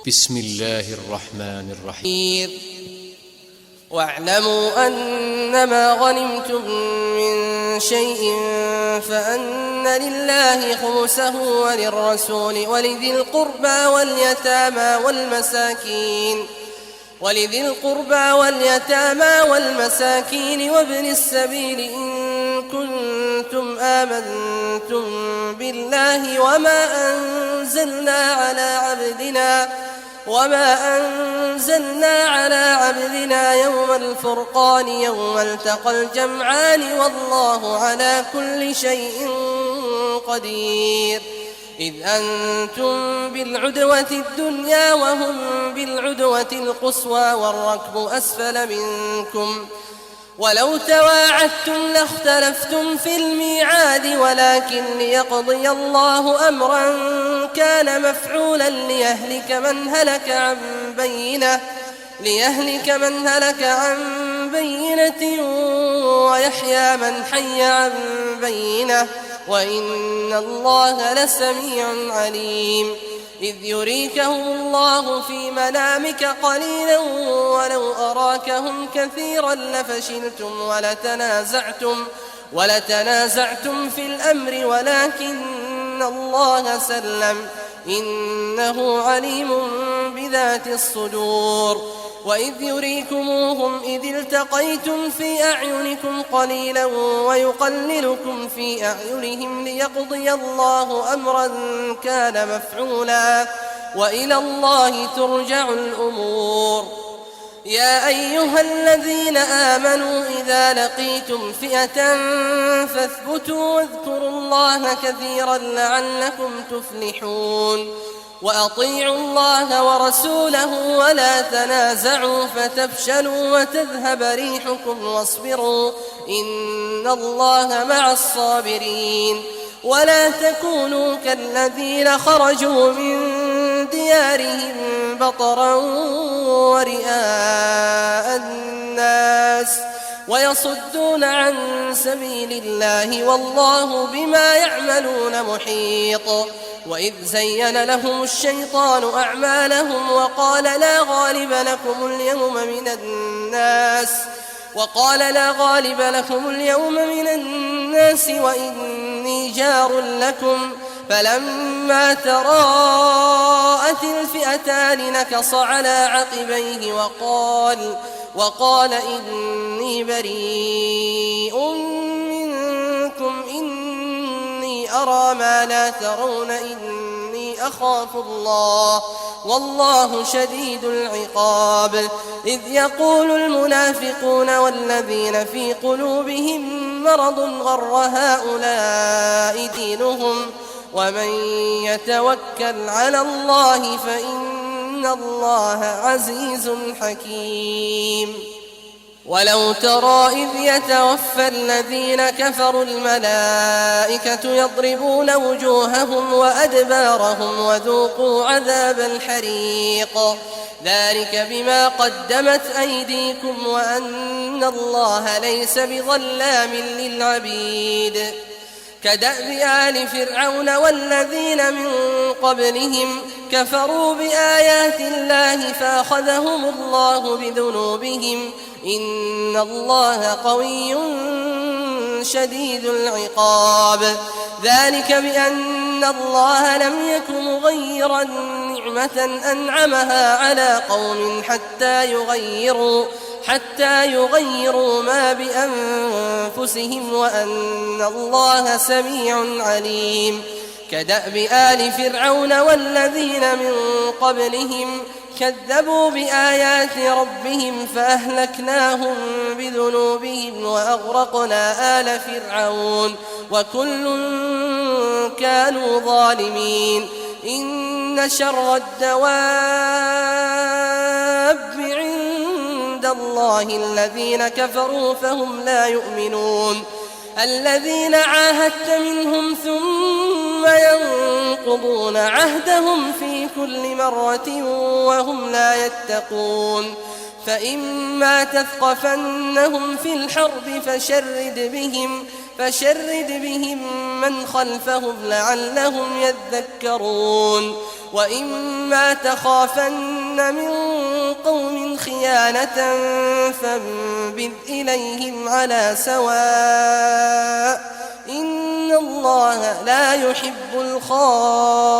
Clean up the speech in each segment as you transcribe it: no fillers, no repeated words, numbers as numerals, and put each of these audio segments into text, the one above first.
بسم الله الرحمن الرحيم. واعلموا أنما غنمتم من شيء فأن لله خمسه وللرسول ولذي القربى واليتامى والمساكين وابن السبيل إن كنتم آمنتم بالله وما أنزلنا على عبدنا يوم الفرقان يوم التقى الجمعان والله على كل شيء قدير. إذ أنتم بالعدوة الدنيا وهم بالعدوة القصوى والركب أسفل منكم ولو تواعدتم لاختلفتم في الميعاد ولكن ليقضي الله أمرا كان مفعولا ليهلك من هلك عن بينة ويحيى من حي عن بينة وإن الله لسميع عليم. إذ يريكهم الله في منامك قليلا ولو أراكهم كثيرا لفشلتم ولتنازعتم في الأمر ولكن الله سلم إنه عليم بذات الصدور. وإذ يريكموهم إذ التقيتم في أعينكم قليلا ويقللكم في أعينهم ليقضي الله أمرا كان مفعولا وإلى الله ترجع الأمور. يا أيها الذين آمنوا إذا لقيتم فئة فاثبتوا واذكروا الله كثيرا لعلكم تفلحون. وأطيعوا الله ورسوله ولا تنازعوا فتفشلوا وتذهب ريحكم واصبروا إن الله مع الصابرين. ولا تكونوا كالذين خرجوا من ديارهم بطرا ورئاء الناس ويصدون عن سبيل الله والله بما يعملون محيط. وإذ زين لهم الشيطان أعمالهم وقال لا غالب لكم اليوم من الناس وإني جار لكم فلما تراءت الفئتان نكص على عقبيه وقال إني بريء منكم إني أرى ما لا ترون إني أخاف الله والله شديد العقاب. إذ يقول المنافقون والذين في قلوبهم مرض غر هؤلاء دينهم ومن يتوكل على الله فإن الله عزيز حكيم. ولو ترى إذ يتوفى الذين كفروا الملائكة يضربون وجوههم وأدبارهم وذوقوا عذاب الحريق ذلك بما قدمت أيديكم وأن الله ليس بظلام للعبيد. كدأب آل فرعون والذين من قبلهم كفروا بآيات الله فأخذهم الله بذنوبهم إن الله قوي شديد العقاب. ذلك بأن الله لم يك مغيرا نعمة أنعمها على قوم حتى يغيروا ما بأنفسهم وأن الله سميع عليم. كدأب آل فرعون والذين من قبلهم كذبوا بآيات ربهم فأهلكناهم بذنوبهم وأغرقنا آل فرعون وكل كانوا ظالمين. إن شر الدواب عند الله الذين كفروا فهم لا يؤمنون. الذين عاهدت منهم ثم ينقضون عهدهم في كل مرة وهم لا يتقون. فإما تثقفنهم في الحرب فشرد بهم من خلفهم لعلهم يذكرون. وإما تخافن من قوم خيانة فانبذ إليهم على سواء إن الله لا يحب الخائنين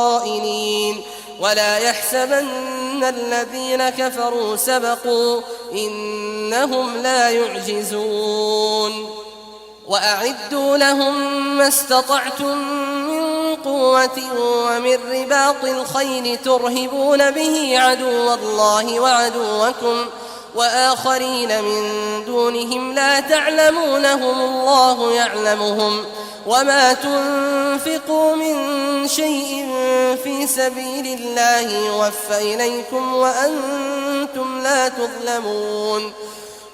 ولا يحسبن الذين كفروا سبقوا إنهم لا يعجزون وأعدوا لهم ما استطعتم من قوة ومن رباط الخيل ترهبون به عدو الله وعدوكم وآخرين من دونهم لا تعلمونهم الله يعلمهم وما تنفقوا من شيء في سبيل الله يوفى إليكم وأنتم لا تظلمون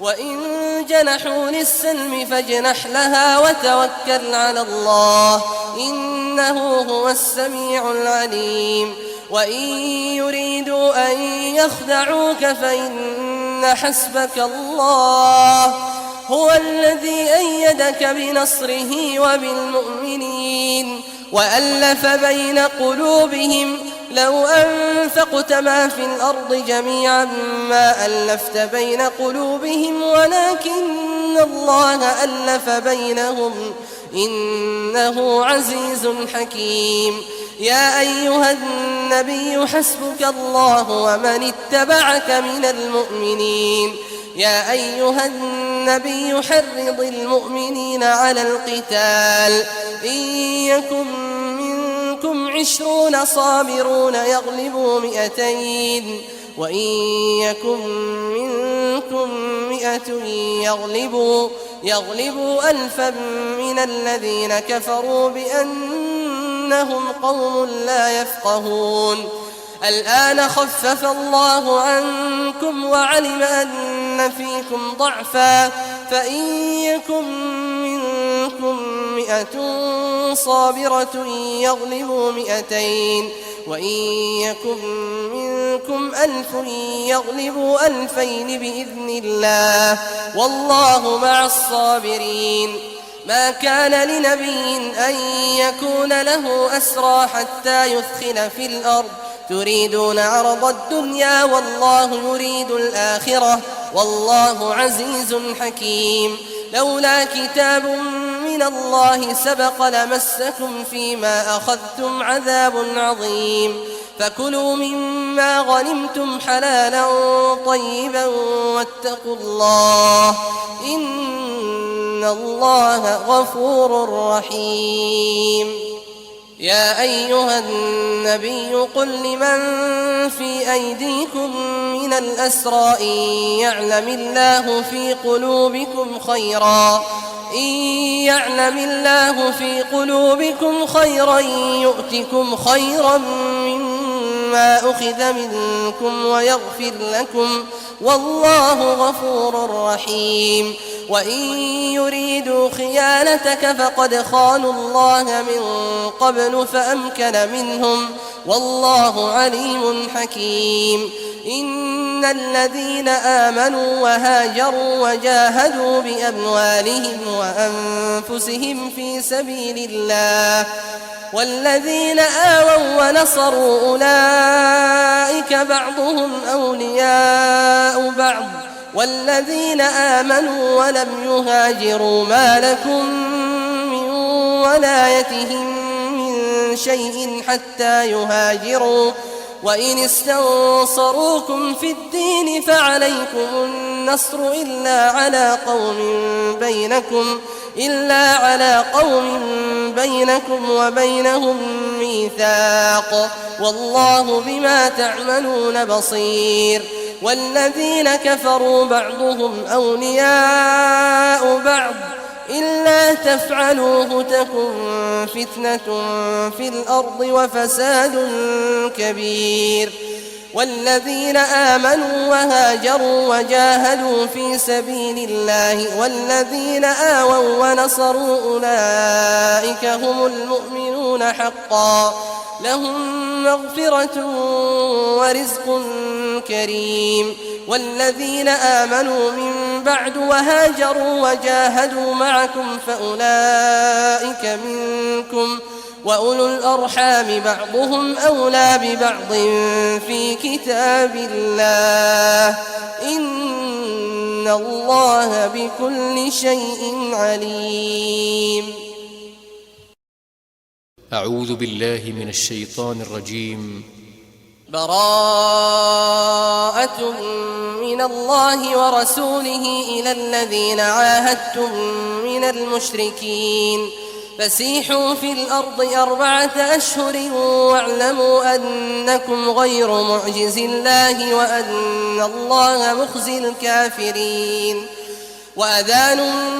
وإن جنحوا للسلم فاجنح لها وتوكل على الله إنه هو السميع العليم وإن يريدوا أن يخدعوك فإن حسبك الله هو الذي أيدك بنصره وبالمؤمنين وألف بين قلوبهم لو أنفقت ما في الأرض جميعا ما ألفت بين قلوبهم ولكن الله ألف بينهم إنه عزيز حكيم يا أيها النبي حسبك الله ومن اتبعك من المؤمنين يا أيها النبي حرض المؤمنين على القتال إن يكن منكم 20 صابرون يغلبوا 200 وإن يكن منكم 100 يغلبوا 1000 من الذين كفروا بأنهم قوم لا يفقهون الآن خفف الله عنكم وعلم أن فيكم ضعفا فإن يكن منكم 100 صابرة يغلبوا 200 وإن يكن منكم 1000 يغلبوا 2000 بإذن الله والله مع الصابرين ما كان لنبي أن يكون له أسرى حتى يثخن في الأرض تريدون عرض الدنيا والله يريد الآخرة والله عزيز حكيم لولا كتاب من الله سبق لمسكم فيما أخذتم عذاب عظيم فكلوا مما غنمتم حلالا طيبا واتقوا الله إن الله غفور رحيم يا أيها النبي قل لمن في أيديكم من الأسرى إن يعلم الله في قلوبكم خيرا يؤتكم خيرا مما أخذ منكم ويغفر لكم والله غفور رحيم وإن يريدوا خيانتك فقد خانوا الله من قبل فأمكن منهم والله عليم حكيم إن الذين آمنوا وهاجروا وجاهدوا بأموالهم وأنفسهم في سبيل الله والذين آووا ونصروا أولئك بعضهم أولياء بعض والذين آمنوا ولم يهاجروا ما لكم من ولايتهم من شيء حتى يهاجروا وإن استنصروكم في الدين فعليكم النصر إلا على قوم بينكم وبينهم ميثاق والله بما تعملون بصير والذين كفروا بعضهم أولياء بعض إلا تفعلوه تكن فتنة في الأرض وفساد كبير والذين آمنوا وهاجروا وجاهدوا في سبيل الله والذين آووا ونصروا أولئك هم المؤمنون حقا لهم مغفرة ورزق كريم والذين آمنوا من بعد وهاجروا وجاهدوا معكم وأولو الأرحام بعضهم أولى ببعض في كتاب الله إن الله بكل شيء عليم. أعوذ بالله من الشيطان الرجيم. براءة من الله ورسوله إلى الذين عاهدتم من المشركين فسيحوا في الأرض 4 أشهر واعلموا أنكم غير معجز الله وأن الله مخزي الكافرين. وأذان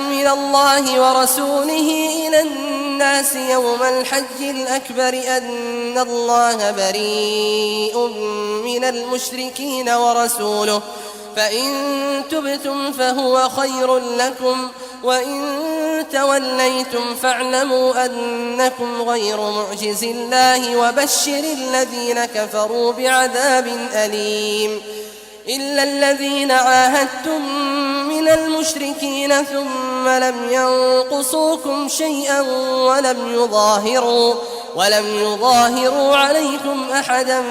من الله ورسوله إلى الناس يوم الحج الأكبر أن الله بريء من المشركين ورسوله فإن تبتم فهو خير لكم وإن توليتم فاعلموا أنكم غير معجز الله وبشر الذين كفروا بعذاب أليم. إلا الذين عاهدتم من المشركين ثم لم ينقصوكم شيئا ولم يظاهروا عليكم أحدا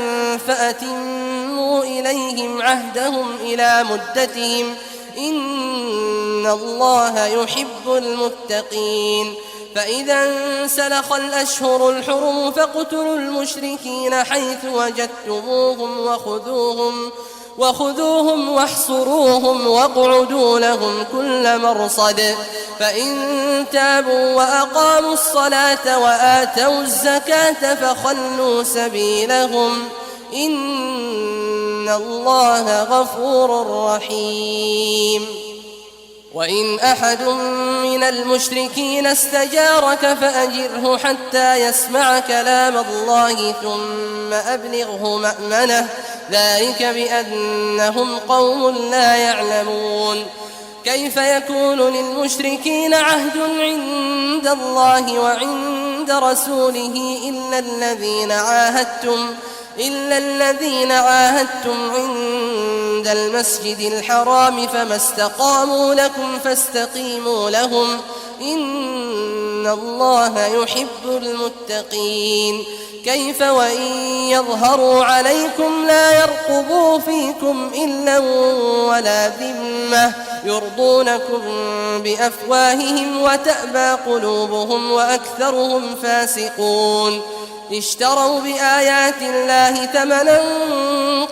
فأتموا إليهم عهدهم إلى مدتهم إن الله يحب المتقين. فإذا انسلخ الأشهر الحرم فاقتلوا المشركين حيث وجدتموهم وخذوهم واحصروهم واقعدوا لهم كل مرصد. فإن تابوا وأقاموا الصلاة وآتوا الزكاة فخلوا سبيلهم إن الله غفور رحيم. وإن أحد من المشركين استجارك فأجره حتى يسمع كلام الله ثم أبلغه مأمنه ذلك بأنهم قوم لا يعلمون. كيف يكون للمشركين عهد عند الله وعند رسوله إلا الذين عاهدتم عند المسجد الحرام فما استقاموا لكم فاستقيموا لهم إن الله يحب المتقين. كيف وإن يظهروا عليكم لا يرقبوا فيكم إلا ولا ذمة يرضونكم بأفواههم وتأبى قلوبهم وأكثرهم فاسقون. اشتروا بآيات الله ثمنا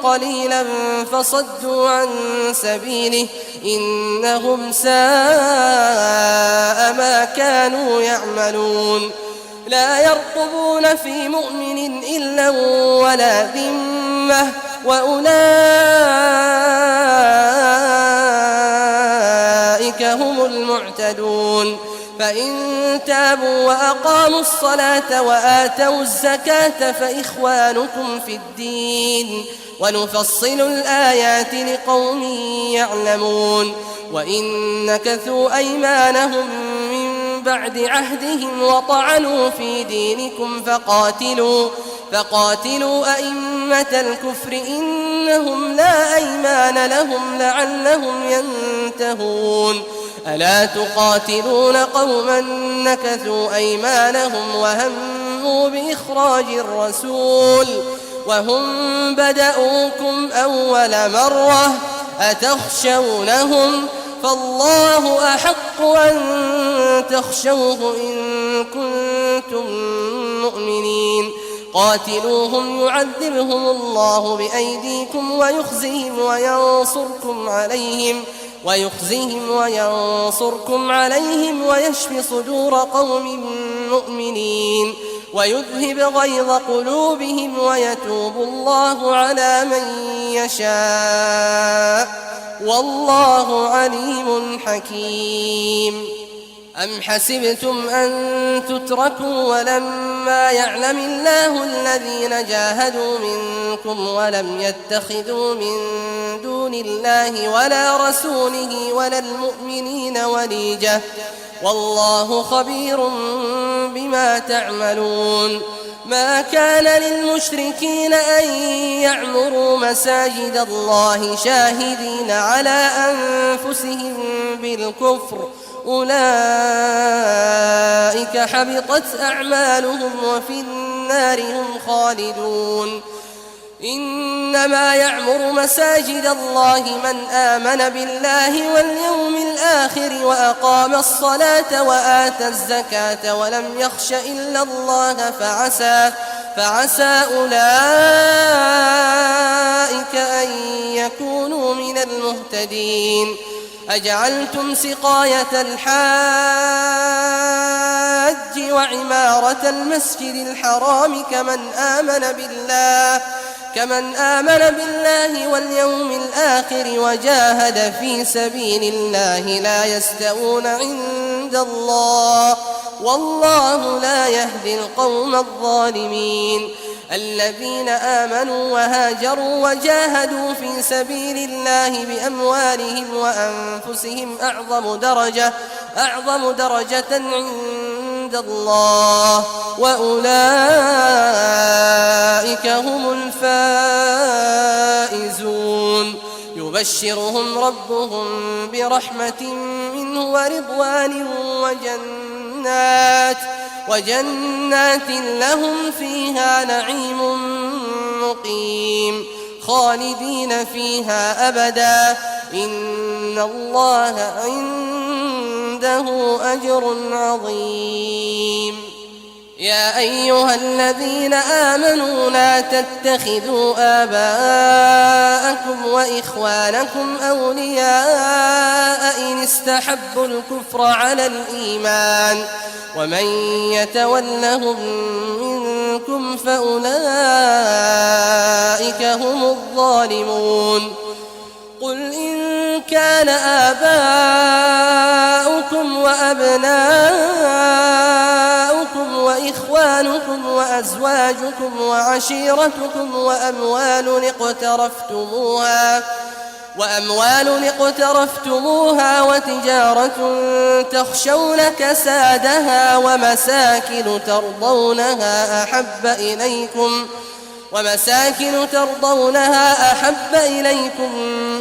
قليلا فصدوا عن سبيله إنهم ساء ما كانوا يعملون. لا يرقبون في مؤمن إلا ولا ذمة وأولئك هم المعتدون. فإن تابوا وأقاموا الصلاة وآتوا الزكاة فإخوانكم في الدين ونفصل الآيات لقوم يعلمون. وإن نكثوا أيمانهم من بعد عهدهم وطعنوا في دينكم فقاتلوا أئمة الكفر إنهم لا أيمان لهم لعلهم ينتهون. ألا تقاتلون قوما نكثوا أيمانهم وهموا بإخراج الرسول وهم بدأوكم أول مرة أتخشونهم فالله أحق أن تخشوه إن كنتم مؤمنين. قاتلوهم يعذبهم الله بأيديكم ويخزهم وينصركم عليهم ويشفي صدور قوم مؤمنين ويذهب غيظ قلوبهم ويتوب الله على من يشاء والله عليم حكيم. أم حسبتم أن تتركوا ولما يعلم الله الذين جاهدوا منكم ولم يتخذوا من دون الله ولا رسوله ولا المؤمنين وليجة والله خبير بما تعملون. ما كان للمشركين أن يعمروا مساجد الله شاهدين على أنفسهم بالكفر أولئك حبطت أعمالهم وفي النار هم خالدون إنما يعمر مساجد الله من آمن بالله واليوم الآخر وأقام الصلاة وآتى الزكاة ولم يخش إلا الله فعسى أولئك أن يكونوا من المهتدين أجعلتم سقاية الحاج وعمارة المسجد الحرام كمن آمن بالله واليوم الآخر وجاهد في سبيل الله لا يستوون عند الله والله لا يهدي القوم الظالمين الذين آمنوا وهاجروا وجاهدوا في سبيل الله بأموالهم وأنفسهم أعظم درجة عند الله وأولئك هم الفائزون يبشرهم ربهم برحمة منه ورضوان وجنات لهم فيها نعيم مقيم خالدين فيها أبدا إن الله عنده أجر عظيم يا أيها الذين آمنوا لا تتخذوا آباءكم وإخوانكم أولياء إن استحبوا الكفر على الإيمان ومن يتولهم منكم فأولئك هم الظالمون قل إن كان آباؤكم وأبناؤكم وإخوانكم وأزواجكم وعشيرتكم وأموال اقترفتموها وتجارة تخشون كسادها ومساكن ترضونها أحب إليكم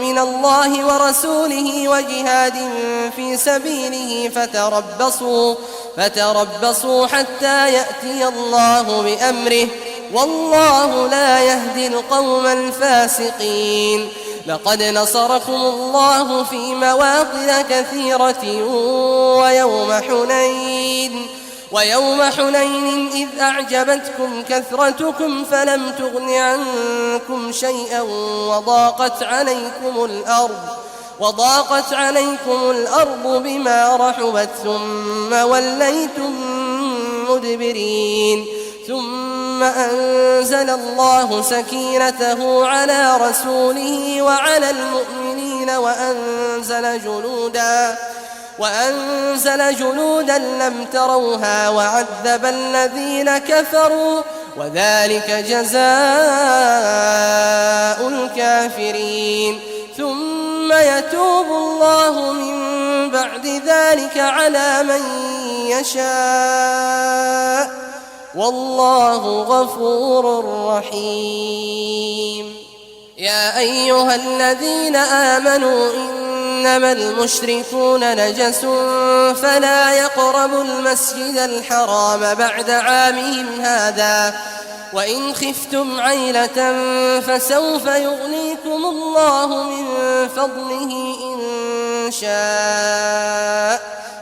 من الله ورسوله وجهاد في سبيله فتربصوا حتى يأتي الله بأمره والله لا يهدي القوم الفاسقين لقد نصركم الله في مواطن كثيرة ويوم حنين إذ أعجبتكم كثرتكم فلم تغن عنكم شيئا وضاقت عليكم الأرض بما رحبت ثم وليتم مدبرين ثم أنزل الله سكينته على رسوله وعلى المؤمنين وأنزل جنودا لم تروها وعذب الذين كفروا وذلك جزاء الكافرين ثم يتوب الله من بعد ذلك على من يشاء والله غفور رحيم يا أيها الذين آمنوا إنما المشركون نجس فلا يقربوا المسجد الحرام بعد عامهم هذا وإن خفتم عيلة فسوف يغنيكم الله من فضله إن شاء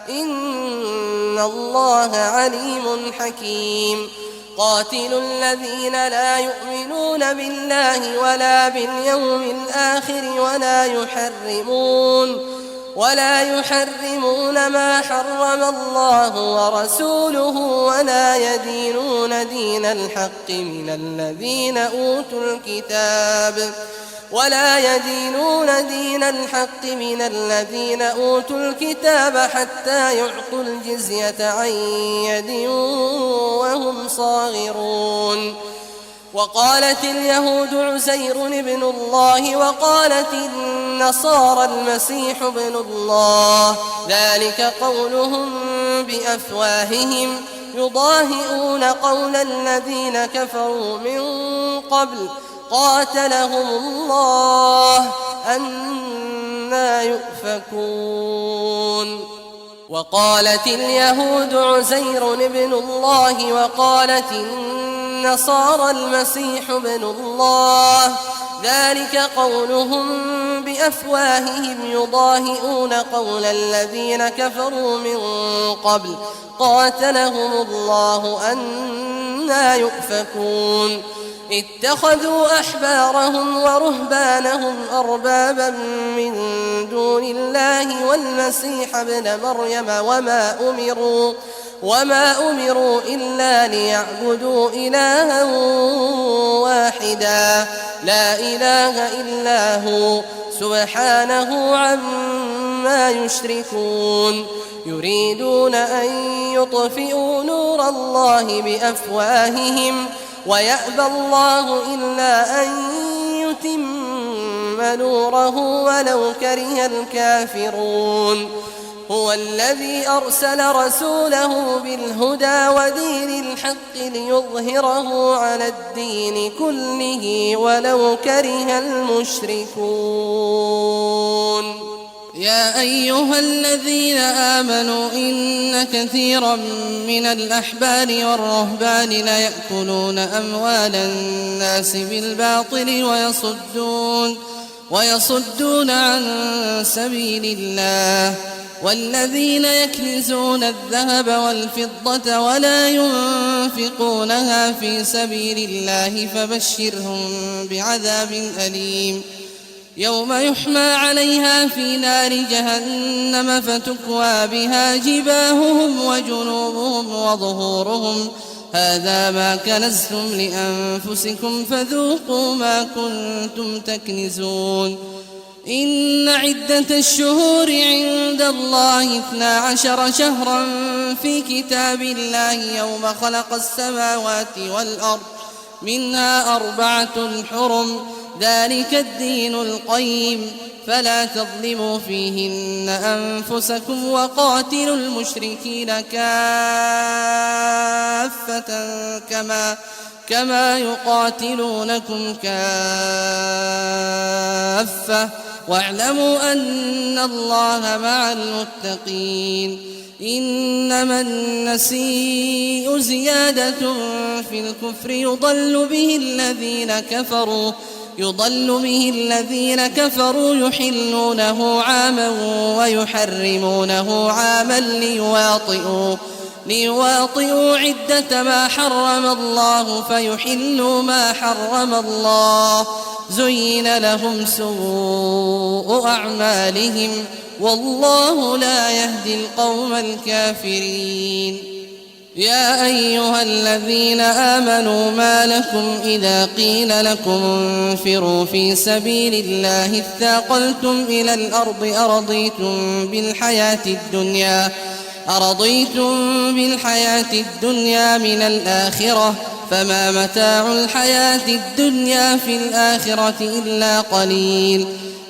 إن الله عليم حكيم قاتلوا الذين لا يؤمنون بالله ولا باليوم الآخر ولا يحرمون ما حرم الله ورسوله ولا يدينون دين الحق من الذين أوتوا الكتاب حتى يعطوا الجزية عن يد وهم صاغرون وقالت اليهود عزير ابن الله وقالت النصارى المسيح ابن الله ذلك قولهم بأفواههم يضاهئون قول الذين كفروا من قبل قاتلهم الله أنى يؤفكون وقالت اليهود عزير ابن الله وقالت النصارى المسيح ابن الله ذلك قولهم بأفواههم يضاهئون قول الذين كفروا من قبل قاتلهم الله أنى يؤفكون اتخذوا أحبارهم ورهبانهم أربابا من دون الله والمسيح ابن مريم وما أمروا إلا ليعبدوا إلها واحدا لا إله إلا هو سبحانه عما يشركون يريدون أن يطفئوا نور الله بأفواههم ويأبى الله إلا أن يتم نوره ولو كره الكافرون هو الذي أرسل رسوله بالهدى ودين الحق ليظهره على الدين كله ولو كره المشركون يا أيها الذين آمنوا إن كثيرا من الأحبار والرهبان ليأكلون أموال الناس بالباطل ويصدون عن سبيل الله والذين يكنزون الذهب والفضة ولا ينفقونها في سبيل الله فبشرهم بعذاب أليم يوم يحمى عليها في نار جهنم فتكوى بها جباههم وجنوبهم وظهورهم هذا ما كنزتم لأنفسكم فذوقوا ما كنتم تكنزون إن عدة الشهور عند الله 12 شهرا في كتاب الله يوم خلق السماوات والأرض منها 4 حرم ذلك الدين القيم فلا تظلموا فيهن أنفسكم وقاتلوا المشركين كافة كما يقاتلونكم كافة واعلموا أن الله مع المتقين إنما النسيء زيادة في الكفر يضل به الذين كفروا يحلونه عاما ويحرمونه عاما ليواطئوا عدة ما حرم الله فيحلوا ما حرم الله زين لهم سوء أعمالهم والله لا يهدي القوم الكافرين يا أيها الذين آمنوا ما لكم إذا قيل لكم انفروا في سبيل الله اثاقلتم إلى الأرض أرضيتم بالحياة الدنيا من الآخرة فما متاع الحياة الدنيا في الآخرة إلا قليل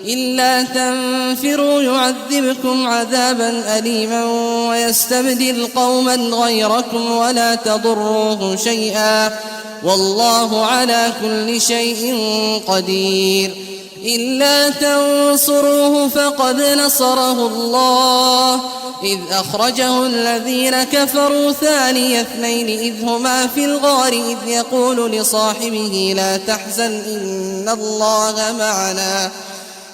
إلا تنفروا يعذبكم عذابا أليما ويستبدل قوما غيركم ولا تضروه شيئا والله على كل شيء قدير إلا تنصروه فقد نصره الله إذ أخرجه الذين كفروا ثاني اثنين إذ هما في الغار إذ يقول لصاحبه لا تحزن إن الله معنا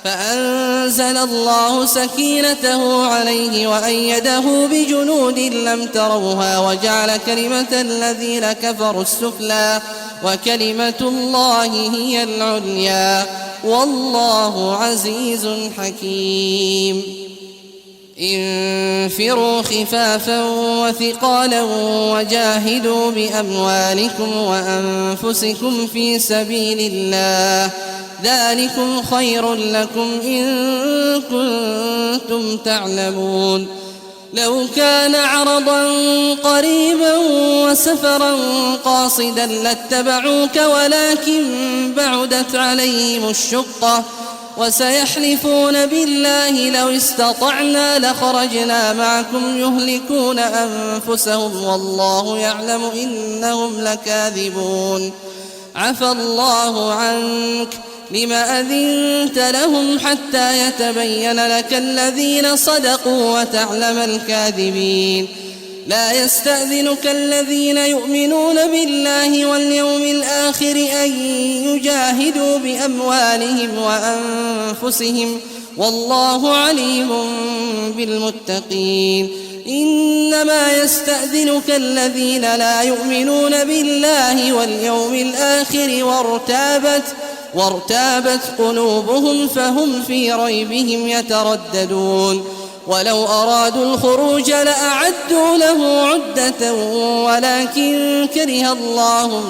فأنزل الله سكينته عليه وأيده بجنود لم تروها وجعل كلمة الذين كفروا السفلى وكلمة الله هي العليا والله عزيز حكيم انفروا خفافا وثقالا وجاهدوا بأموالكم وأنفسكم في سبيل الله ذلكم خير لكم إن كنتم تعلمون لو كان عرضا قريبا وسفرا قاصدا لاتبعوك ولكن بعدت عليهم الشقة وسيحلفون بالله لو استطعنا لخرجنا معكم يهلكون أنفسهم والله يعلم إنهم لكاذبون عفى الله عنك لم أذنت لهم حتى يتبين لك الذين صدقوا وتعلم الكاذبين لا يستأذنك الذين يؤمنون بالله واليوم الآخر أن يجاهدوا بأموالهم وأنفسهم والله عليم بالمتقين إنما يستأذنك الذين لا يؤمنون بالله واليوم الآخر وارتابت قلوبهم فهم في ريبهم يترددون ولو أرادوا الخروج لأعدوا له عدة ولكن كره الله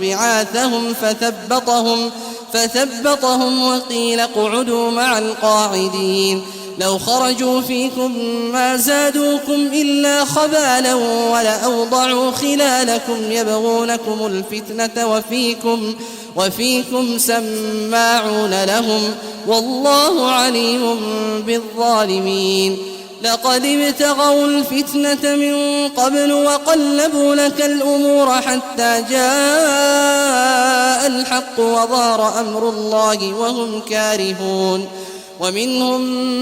بعاثهم فثبطهم وقيل اقعدوا مع القاعدين لو خرجوا فيكم ما زادوكم إلا خبالا ولأوضعوا خلالكم يبغونكم الفتنة وفيكم سماعون لهم والله عليم بالظالمين لقد ابتغوا الفتنة من قبل وقلبوا لك الأمور حتى جاء الحق وظهر أمر الله وهم كارهون ومنهم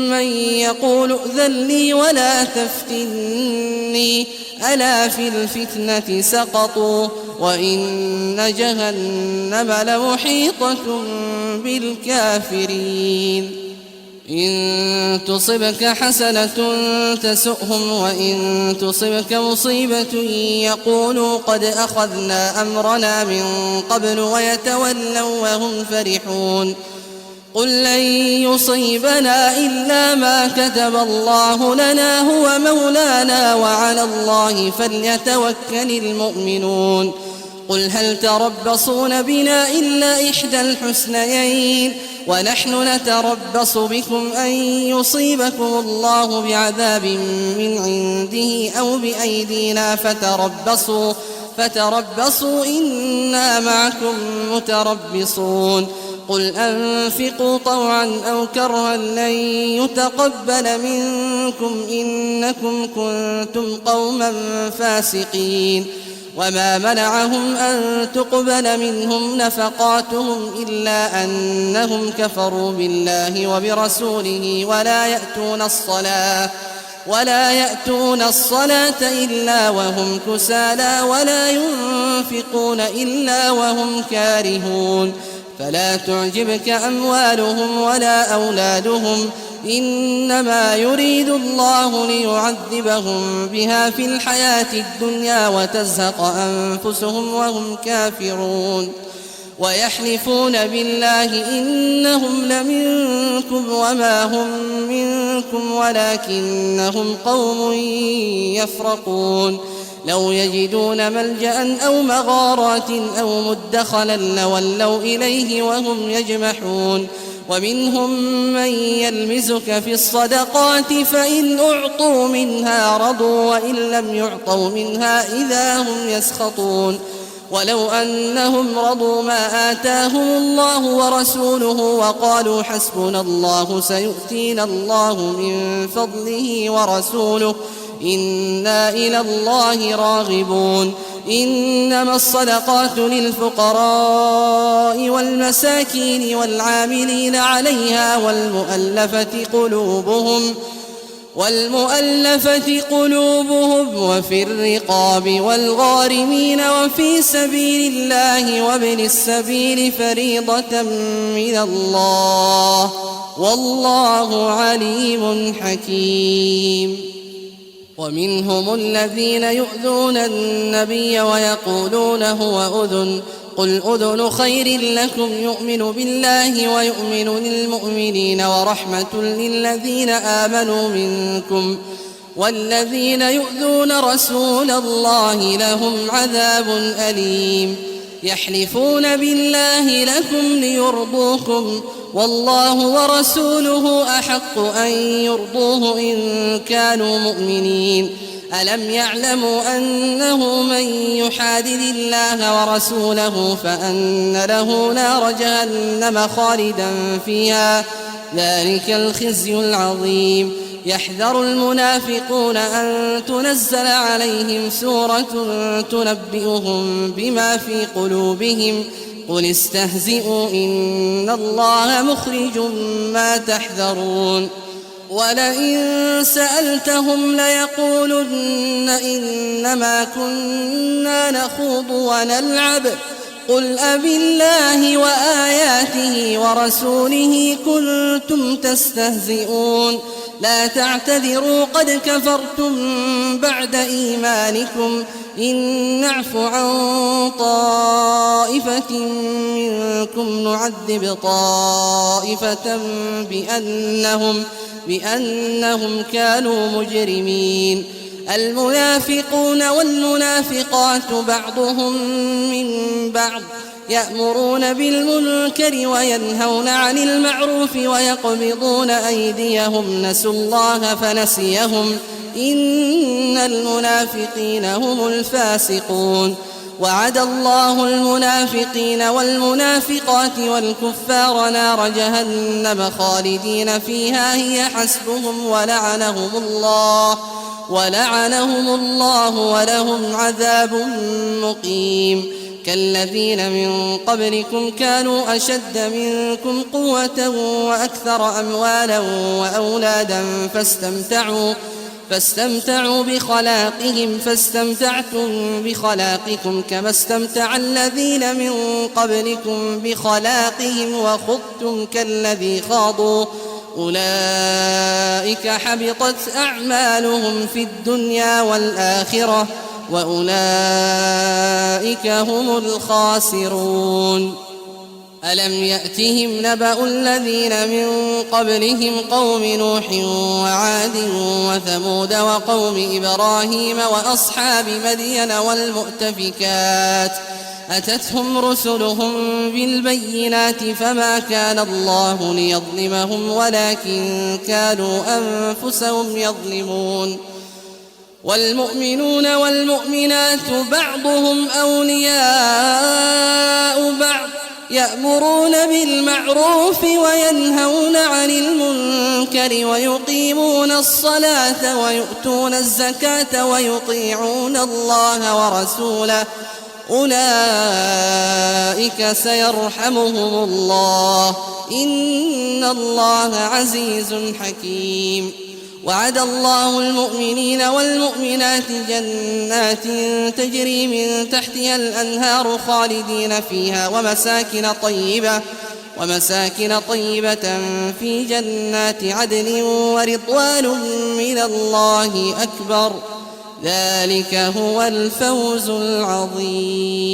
من يقول ائذن لي ولا تفتني ألا في الفتنة سقطوا وإن جهنم لمحيطة بالكافرين إن تصبك حسنة تسؤهم وإن تصبك مصيبة يقولوا قد أخذنا أمرنا من قبل ويتولوا وهم فرحون قل لن يصيبنا إلا ما كتب الله لنا هو مولانا وعلى الله فليتوكل المؤمنون قل هل تربصون بنا إلا إحدى الحسنيين ونحن نتربص بكم أن يصيبكم الله بعذاب من عنده أو بأيدينا فتربصوا إنا معكم متربصون قل أنفقوا طوعا أو كرها لن يتقبل منكم إنكم كنتم قوما فاسقين وما منعهم أن تقبل منهم نفقاتهم إلا أنهم كفروا بالله وبرسوله ولا يأتون الصلاة إلا وهم كسالى ولا ينفقون إلا وهم كارهون فلا تعجبك أموالهم ولا أولادهم إنما يريد الله ليعذبهم بها في الحياة الدنيا وتزهق أنفسهم وهم كافرون ويحلفون بالله إنهم لمنكم وما هم منكم ولكنهم قوم يفرقون لو يجدون ملجأ أو مغارات أو مدخلا لولوا إليه وهم يجمحون ومنهم من يلمزك في الصدقات فإن أعطوا منها رضوا وإن لم يعطوا منها إذا هم يسخطون ولو أنهم رضوا ما آتاهم الله ورسوله وقالوا حسبنا الله سيؤتينا الله من فضله ورسوله إنا إلى الله راغبون إنما الصدقات للفقراء والمساكين والعاملين عليها والمؤلفة قلوبهم وفي الرقاب والغارمين وفي سبيل الله وابن السبيل فريضة من الله والله عليم حكيم ومنهم الذين يؤذون النبي ويقولون هو أذن قل أذن خير لكم يؤمن بالله ويؤمن للمؤمنين ورحمة للذين آمنوا منكم والذين يؤذون رسول الله لهم عذاب أليم يحلفون بالله لكم ليرضوكم والله ورسوله أحق أن يرضوه إن كانوا مؤمنين ألم يعلموا أنه من يحادد الله ورسوله فأن له نار جهنم خالدا فيها ذلك الخزي العظيم يحذر المنافقون أن تنزل عليهم سورة تنبئهم بما في قلوبهم قل استهزئوا إن الله مخرج ما تحذرون ولئن سألتهم ليقولن إنما كنا نخوض ونلعب قل أبالله وآياته ورسوله كنتم تستهزئون لا تعتذروا قد كفرتم بعد إيمانكم إن نعف عن طائفة منكم نعذب طائفة بأنهم كانوا مجرمين المنافقون والمنافقات بعضهم من بعض يأمرون بالمنكر وينهون عن المعروف ويقبضون أيديهم نسوا الله فنسيهم إن المنافقين هم الفاسقون وعد الله المنافقين والمنافقات والكفار نار جهنم خالدين فيها هي حسبهم ولعنهم الله ولهم عذاب مقيم كالذين من قبلكم كانوا أشد منكم قوة وأكثر أموالا وأولادا فاستمتعوا بخلاقهم فاستمتعتم بخلاقكم كما استمتع الذين من قبلكم بخلاقهم وخضتم كالذي خاضوا أولئك حبطت أعمالهم في الدنيا والآخرة وأولئك هم الخاسرون ألم يأتهم نبأ الذين من قبلهم قوم نوح وعاد وثمود وقوم إبراهيم وأصحاب مدين والمؤتفكات أتتهم رسلهم بالبينات فما كان الله ليظلمهم ولكن كانوا أنفسهم يظلمون والمؤمنون والمؤمنات بعضهم أولياء بعض يأمرون بالمعروف وينهون عن المنكر ويقيمون الصلاة ويؤتون الزكاة ويطيعون الله ورسوله أولئك سيرحمهم الله إن الله عزيز حكيم وعد الله المؤمنين والمؤمنات جنات تجري من تحتها الأنهار خالدين فيها ومساكن طيبة في جنات عدن ورضوان من الله أكبر ذلك هو الفوز العظيم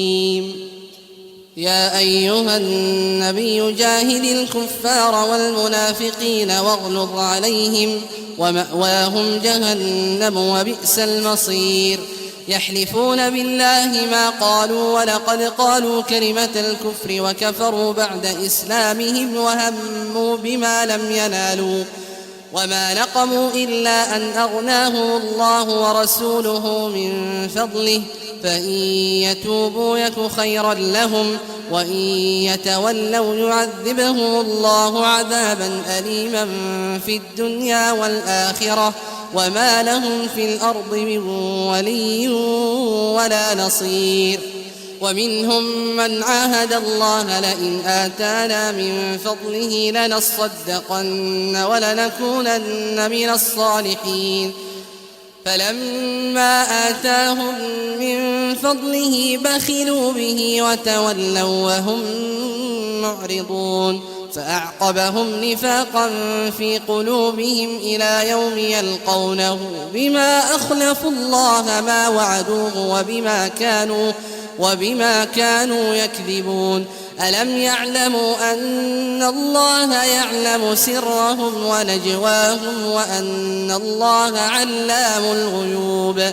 يا أيها النبي جاهد الكفار والمنافقين واغلظ عليهم ومأواهم جهنم وبئس المصير يحلفون بالله ما قالوا ولقد قالوا كلمة الكفر وكفروا بعد إسلامهم وهموا بما لم ينالوا وما نقموا إلا أن أغناهم الله ورسوله من فضله فإن يتوبوا يك خيرا لهم وإن يتولوا يعذبهم الله عذابا أليما في الدنيا والآخرة وما لهم في الأرض من ولي ولا نصير ومنهم من عاهد الله لئن آتانا من فضله لنصدقن ولنكونن من الصالحين فلما آتاهم من فضله بخلوا به وتولوا وهم معرضون فأعقبهم نفاقا في قلوبهم إلى يوم يلقونه بما أخلفوا الله ما وعدوه وبما كانوا يكذبون ألم يعلموا أن الله يعلم سرهم ونجواهم وأن الله علام الغيوب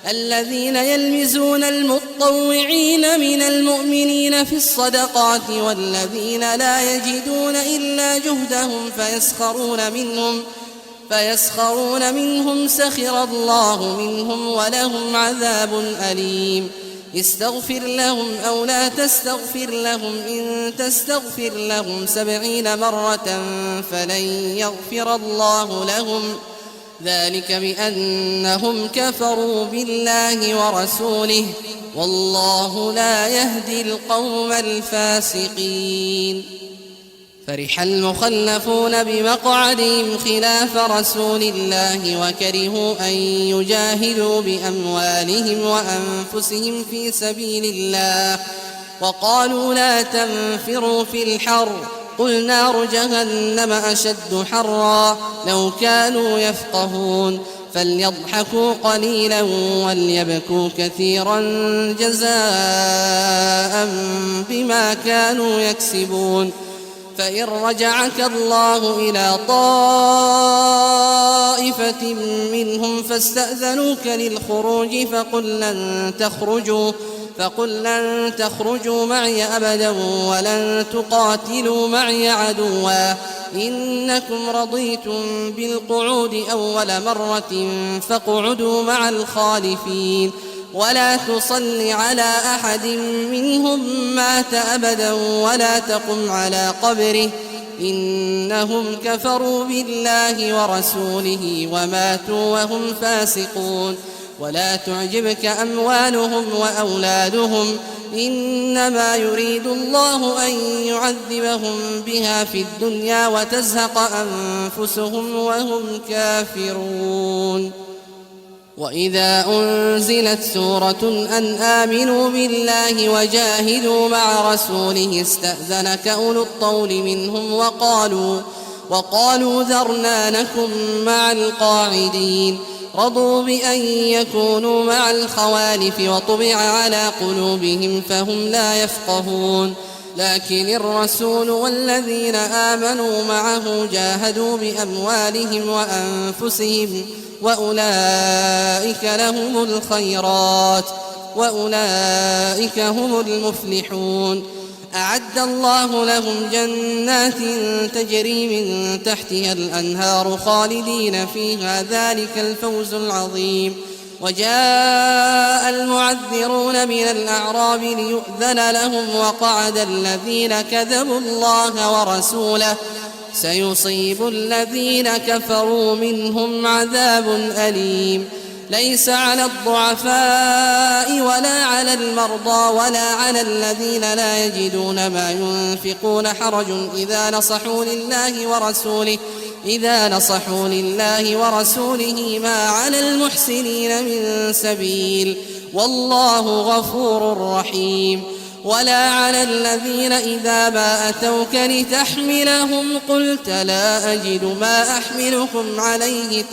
الذين يلمزون المطوعين من المؤمنين في الصدقات والذين لا يجدون إلا جهدهم فيسخرون منهم سخر الله منهم ولهم عذاب أليم استغفر لهم أو لا تستغفر لهم إن تستغفر لهم 70 مرة فلن يغفر الله لهم ذلك بأنهم كفروا بالله ورسوله والله لا يهدي القوم الفاسقين. فرح المخلفون بمقعدهم خلاف رسول الله وكرهوا أن يجاهدوا بأموالهم وأنفسهم في سبيل الله وقالوا لا تنفروا في الحر قل نار جهنم أشد حرا لو كانوا يفقهون فليضحكوا قليلا وليبكوا كثيرا جزاء بما كانوا يكسبون. فإن رجعك الله إلى طائفة منهم فاستأذنوك للخروج فقل لن تخرجوا معي أبدا ولن تقاتلوا معي عدوا إنكم رضيتم بالقعود أول مرة فاقعدوا مع الخالفين ولا تصل على أحد منهم مات أبدا ولا تقم على قبره إنهم كفروا بالله ورسوله وماتوا وهم فاسقون. ولا تعجبك أموالهم وأولادهم إنما يريد الله أن يعذبهم بها في الدنيا وتزهق أنفسهم وهم كافرون. وإذا أنزلت سورة أن آمنوا بالله وجاهدوا مع رسوله استأذنك أولو الطول منهم وقالوا ذرنا نكن مع القاعدين رضوا بأن يكونوا مع الخوالف وطبع على قلوبهم فهم لا يفقهون. لكن الرسول والذين آمنوا معه جاهدوا بأموالهم وأنفسهم وأولئك لهم الخيرات وأولئك هم المفلحون. أعد الله لهم جنات تجري من تحتها الأنهار خالدين فيها ذلك الفوز العظيم. وجاء المعذرون من الأعراب ليؤذن لهم وقعد الذين كذبوا الله ورسوله سيصيب الذين كفروا منهم عذاب أليم. ليس على الضعفاء ولا على المرضى ولا على الذين لا يجدون ما ينفقون حرج إذا نصحوا لله ورسوله ما على المحسنين من سبيل والله غفور رحيم. ولا على الذين إذا ما أتوك لتحملهم قلت لا أجد ما أحملكم عليه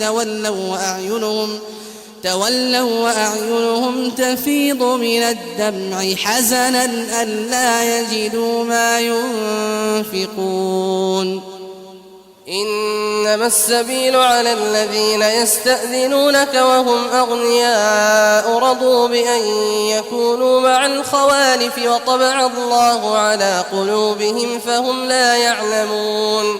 تولوا وأعينهم تفيض من الدمع حزنا ألا يجدوا ما ينفقون. إنما السبيل على الذين يستأذنونك وهم أغنياء رضوا بأن يكونوا مع الخوالف وطبع الله على قلوبهم فهم لا يعلمون.